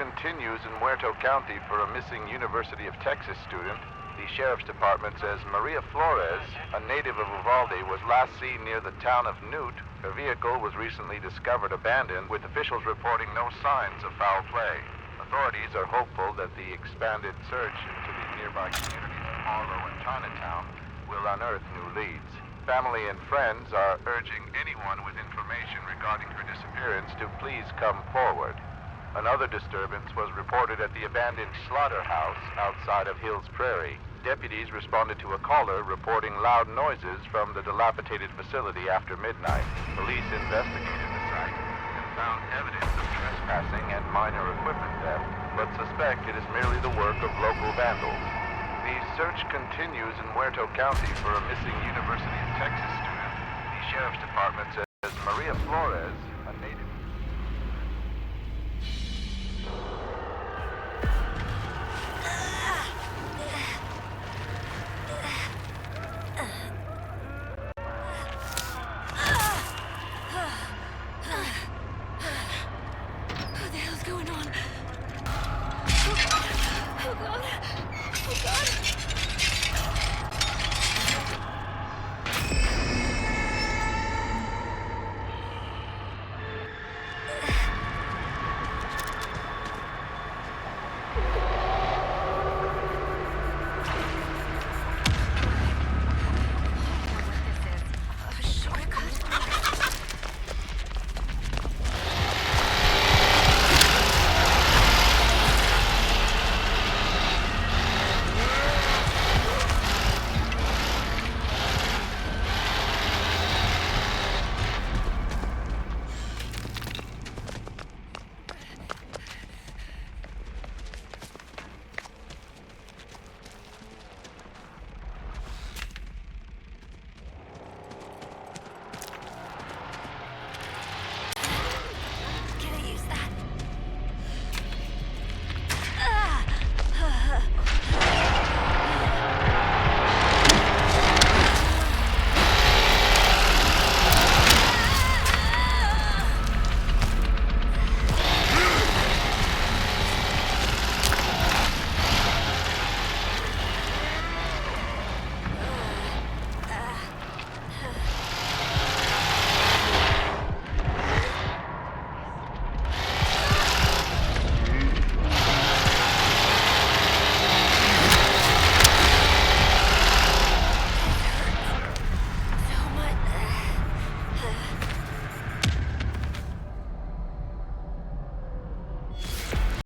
continues in Muerto County for a missing University of Texas student. The Sheriff's Department says Maria Flores, a native of Uvalde, was last seen near the town of Newt. Her vehicle was recently discovered abandoned, with officials reporting no signs of foul play. Authorities are hopeful that the expanded search into the nearby communities of Harlow and Chinatown will unearth new leads. Family and friends are urging anyone with information regarding her disappearance to please come forward. Another disturbance was reported at the abandoned slaughterhouse outside of Hills Prairie. Deputies responded to a caller reporting loud noises from the dilapidated facility after midnight. Police investigated the site and found evidence of trespassing and minor equipment theft, but suspect it is merely the work of local vandals. The search continues in Muerto County for a missing University of Texas student. The Sheriff's Department says Maria Flores, a native... What the hell's going on? Oh God! Oh God!